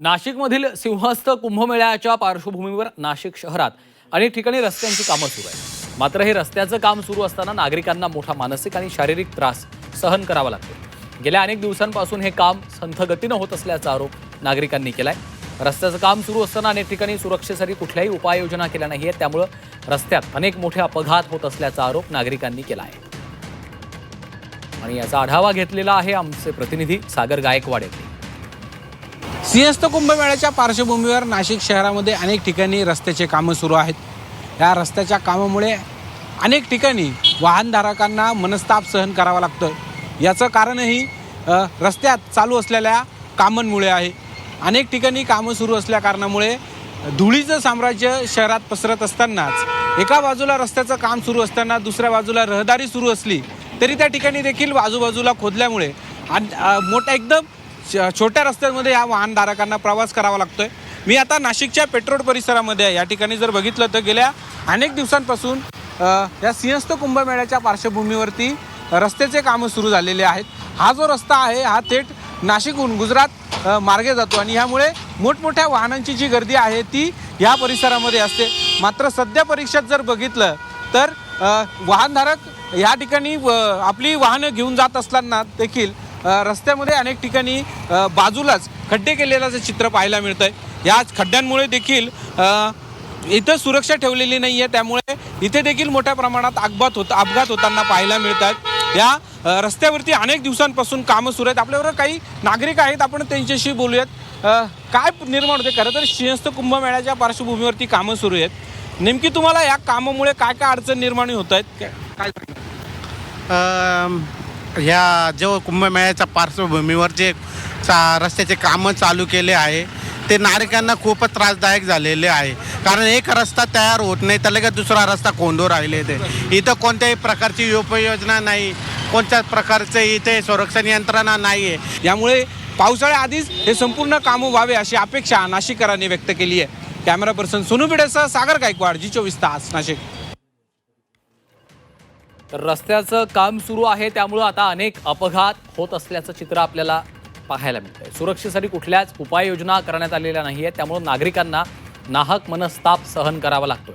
नाशिकमधील सिंहस्थ कुंभमेळ्याच्या पार्श्वभूमीवर नाशिक शहरात अनेक ठिकाणी रस्त्यांची कामं सुरू आहेत। मात्र हे रस्त्याचं काम सुरू असताना नागरिकांना मोठा मानसिक आणि शारीरिक त्रास सहन करावा लागतो। गेल्या अनेक दिवसांपासून हे काम संथ गतीनं होत असल्याचा आरोप नागरिकांनी केलाय। रस्त्याचं काम सुरू असताना अनेक ठिकाणी सुरक्षेसाठी कुठल्याही उपाययोजना केल्या नाहीत, त्यामुळे रस्त्यात अनेक मोठे अपघात होत असल्याचा आरोप नागरिकांनी केला आहे। आणि याचा आढावा घेतलेला आहे आमचे प्रतिनिधी सागर गायकवाड यांनी। सिंहस्थ कुंभमेळ्याच्या पार्श्वभूमीवर नाशिक शहरामध्ये अनेक ठिकाणी रस्त्याचे कामं सुरू आहेत। या रस्त्याच्या कामामुळे अनेक ठिकाणी वाहनधारकांना मनस्ताप सहन करावा लागतो। याचं कारणही रस्त्यात चालू असलेल्या कामांमुळे आहे। अनेक ठिकाणी कामं सुरू असल्या कारणामुळे धुळीचं साम्राज्य शहरात पसरत असतानाच एका बाजूला रस्त्याचं काम सुरू असताना दुसऱ्या बाजूला रहदारी सुरू असली तरी त्या ठिकाणी देखील आजूबाजूला खोदल्यामुळे मोठा एकदम छोट्या रस्त्यांमध्ये या वाहनधारकांना प्रवास करावा लागतोय। मी आता नाशिकच्या पेट्रोल परिसरामध्ये आहे। या ठिकाणी जर बघितलं तर गेल्या अनेक दिवसांपासून या सिंहस्थ कुंभमेळ्याच्या पार्श्वभूमीवरती रस्त्याचे कामं सुरू झालेले आहेत। हा जो रस्ता आहे हा थेट नाशिकहून गुजरात मार्गे जातो आणि यामुळे मोठमोठ्या वाहनांची जी गर्दी आहे ती या परिसरामध्ये असते। मात्र सध्या परीक्षेत जर बघितलं तर वाहनधारक या ठिकाणी आपली वाहनं घेऊन जात असताना देखील रस्त्यामध्ये अनेक ठिकाणी बाजूलाच खड्डे केलेलं चित्र पाहायला मिळतंय। या खड्ड्यांमुळे देखील इथं सुरक्षा ठेवलेली नाही आहे, त्यामुळे इथे देखील मोठ्या प्रमाणात अपघात होताना पाहायला मिळतात। या रस्त्यावरती अनेक दिवसांपासून कामं सुरू आहेत। आपल्याबरोबर काही नागरिक आहेत, आपण त्यांच्याशी बोलूयात। काय निर्माण होते? खरं तर सिंहस्थ कुंभमेळ्याच्या पार्श्वभूमीवरती कामं सुरू आहेत, नेमकी तुम्हाला या कामामुळे काय काय अडचण निर्माण होत आहेत काय? ह्या जो कुंभमेळ्याच्या पार्श्वभूमीवर जे रस्त्याचे कामं चालू केले आहे ते नागरिकांना खूपच त्रासदायक झालेले आहे। कारण एक रस्ता तयार होत नाही तर लगेच दुसरा रस्ता कोंडून राहिले ते। इथं कोणत्याही प्रकारची उपाययोजना नाही, कोणत्याच प्रकारचे इथे संरक्षण यंत्रणा नाही आहे। यामुळे पावसाळ्याआधीच हे संपूर्ण कामं व्हावे अशी अपेक्षा नाशिककरांनी व्यक्त केली आहे। कॅमेरा पर्सन सोनू भिडेसह सागर गायकवाड, जी24 तास, नाशिक। तर रस्त्याचं काम सुरू आहे, त्यामुळे आता अनेक अपघात होत असल्याचं चित्र आपल्याला पाहायला मिळतंय। सुरक्षेसाठी कुठल्याच उपाययोजना करण्यात आलेल्या नाहीये, त्यामुळे नागरिकांना नाहक मनस्ताप सहन करावा लागतोय।